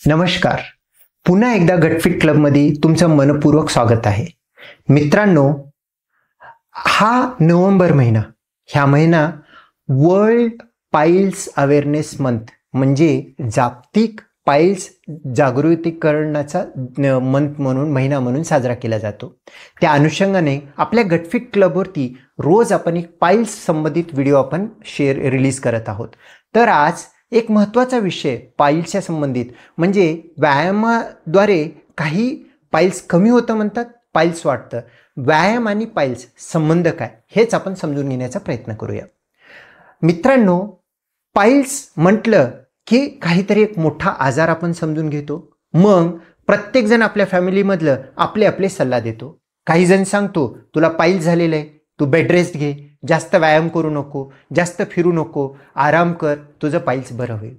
नमस्कार. पुन्हा एकदा गटफिट क्लबमध्ये तुमचं मनपूर्वक स्वागत आहे. मित्रांनो, हा नोव्हेंबर महिना, ह्या महिना वर्ल्ड पाईल्स अवेअरनेस मंथ म्हणजे जागतिक पाईल्स जागृतीकरणाचा मंथ म्हणून, महिना म्हणून साजरा केला जातो. त्या अनुषंगाने आपल्या गटफिट क्लबवरती रोज आपण एक पाईल्स संबंधित व्हिडिओ आपण रिलीज करत आहोत. तर आज एक महत्त्वाचा विषय पाईल्सच्या संबंधित म्हणजे व्यायामाद्वारे काही पाईल्स कमी होतं म्हणतात, पाईल्स वाढतं. व्यायाम आणि पाईल्स संबंध काय, हेच आपण समजून घेण्याचा प्रयत्न करूया. मित्रांनो, पाईल्स म्हटलं की काहीतरी एक मोठा आजार आपण समजून घेतो. मग प्रत्येकजण आपल्या फॅमिलीमधलं आपले सल्ला देतो. काही जण सांगतो तुला पाईल्स झालेलं आहे, तू बेड रेस्ट घे, जास्त व्यायाम करू नको, जास्त फिरू नको, आराम कर, तुझं पाईल्स बरं होईल.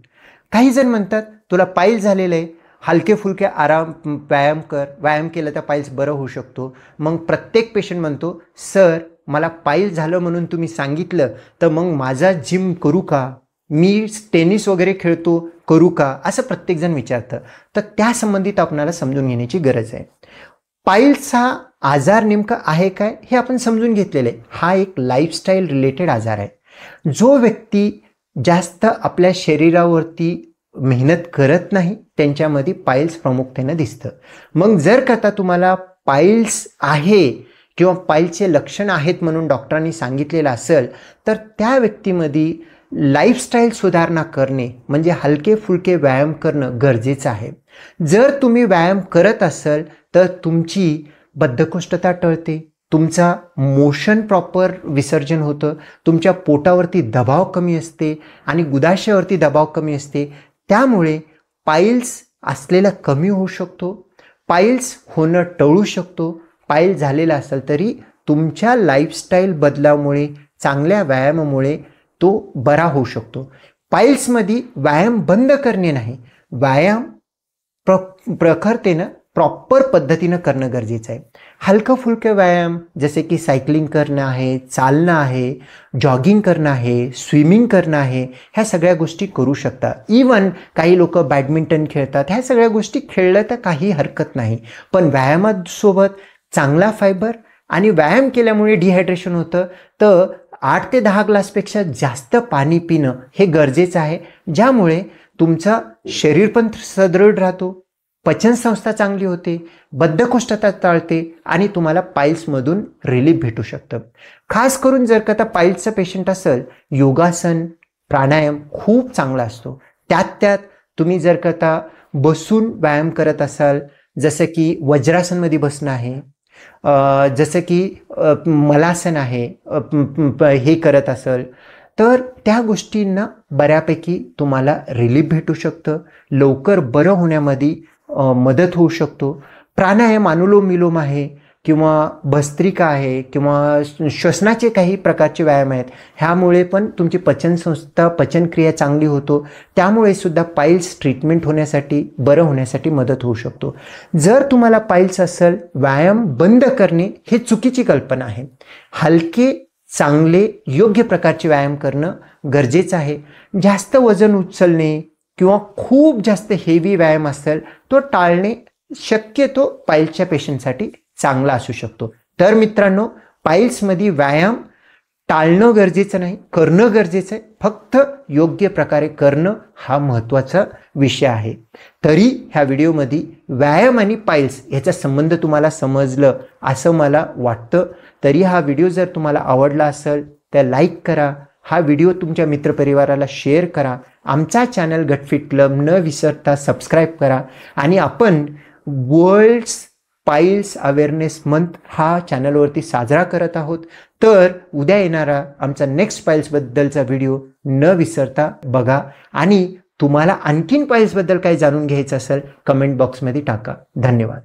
काही जण म्हणतात तुला पाईल्स झालेलं आहे, हलके फुलके व्यायाम कर, व्यायाम केलं तर पाईल्स बरं होऊ शकतो. मग प्रत्येक पेशंट म्हणतो, सर मला पाईल्स झालं म्हणून तुम्ही सांगितलं, तर मग माझा जिम करू का, मी टेनिस वगैरे खेळतो करू का, असं प्रत्येकजण विचारतं. तर त्या संबंधित आपल्याला समजून घेण्याची गरज आहे. पाईल्स हा आजार नेमका आहे काय हे आपण समजून घेतलेलं आहे. हा एक लाईफस्टाईल रिलेटेड आजार आहे. जो व्यक्ती जास्त आपल्या शरीरावरती मेहनत करत नाही त्यांच्यामध्ये पाईल्स प्रामुख्याने दिसतं. मग जर का तुम्हाला पाईल्स आहे किंवा पाईल्सचे लक्षण आहेत म्हणून डॉक्टरांनी सांगितलेलं असेल, तर त्या व्यक्तीमध्ये लाईफस्टाईल सुधारणा करणे म्हणजे हलके फुलके व्यायाम करणं गरजेचं आहे. जर तुम्ही व्यायाम करत असाल तर तुमची बद्धकोष्ठता टळते, तुमचा मोशन प्रॉपर विसर्जन होतं, तुमच्या पोटावरती दबाव कमी असते आणि गुदाशयावरती दबाव कमी असते. त्यामुळे पाईल्स असलेला कमी होऊ शकतो, पाईल्स होणं टळू शकतो. पाईल्स झालेला असेल तरी तुमच्या लाईफस्टाईल बदलामुळे, चांगल्या व्यायामामुळे तो बरा होऊ शकतो. पाईल्समध्ये व्यायाम बंद करणे नाही, व्यायाम प्रखरतेनं प्रॉपर पद्धतीनं करणं गरजेचं आहे. हलकं फुलकं व्यायाम जसे की सायकलिंग करणं आहे, चालणं आहे, जॉगिंग करणं आहे, स्विमिंग करणं आहे, ह्या सगळ्या गोष्टी करू शकता. इवन काही लोक बॅडमिंटन खेळतात, ह्या सगळ्या गोष्टी खेळल्या तर काही हरकत नाही. पण व्यायामासोबत चांगला फायबर आणि व्यायाम केल्यामुळे डिहायड्रेशन होतं, तर 8 ते 10 ग्लासपेक्षा जास्त पाणी पिणं हे गरजेचं आहे, ज्यामुळे तुमचं शरीर पण सदृढ राहतो, पचनसंस्था चांगली होते, बद्धकोष्ठता टाळते आणि तुम्हाला पाईल्समधून रिलीफ भेटू शकतं. खास करून जर का पाईल्सचा पेशंट असेल, योगासन, प्राणायाम खूप चांगला असतो. त्यात तुम्ही जर का बसून व्यायाम करत असाल, जसं की वज्रासनमध्ये बसणं आहे, जसं की मलासन आहे, हे करत असेल तर त्या गोष्टींना बऱ्यापैकी तुम्हाला रिलीफ भेटू शकतं, लवकर बरं होण्यामध्ये मदत होऊ शकतो. प्राणायाम, अनुलोम विलोम आहे किंवा भस्त्रिका आहे किंवा श्वसनाचे काही प्रकारचे व्यायाम आहेत, ह्यामुळे पण तुमची पचनसंस्था, पचनक्रिया चांगली होतो. त्यामुळे सुद्धा पाईल्स ट्रीटमेंट होण्यासाठी, बरं होण्यासाठी मदत होऊ शकतो. जर तुम्हाला पाईल्स असेल, व्यायाम बंद करणे हे चुकीची कल्पना आहे. हलके, चांगले, योग्य प्रकारचे व्यायाम करणं गरजेचं आहे. जास्त वजन उचलणे किंवा खूप जास्त हेवी व्यायाम असेल तो टाळणे शक्यतो पाईल्सच्या पेशंटसाठी चांगला असू शकतो. तर मित्रांनो, पाईल्समध्ये व्यायाम टाळणं गरजेचं नाही, करणं गरजेचं आहे. फक्त योग्य प्रकारे करणं हा महत्त्वाचा विषय आहे. तरी ह्या व्हिडिओमध्ये व्यायाम आणि पाईल्स याचा संबंध तुम्हाला समजलं असं मला वाटतं. तरी हा व्हिडिओ जर तुम्हाला आवडला असेल तर लाईक करा, हा व्हिडिओ तुमच्या मित्रपरिवाराला शेअर करा, आमचा चॅनल गटफिट क्लब न विसरता सबस्क्राईब करा आणि आपण वर्ल्ड्स पाईल्स अवेअरनेस मंथ हा चॅनलवरती साजरा करत आहोत. तर उद्या येणारा आमचा नेक्स्ट पाईल्सबद्दलचा व्हिडिओ न विसरता बघा आणि तुम्हाला आणखीन पाईल्सबद्दल काही जाणून घ्यायचं असेल कमेंट बॉक्समध्ये टाका. धन्यवाद.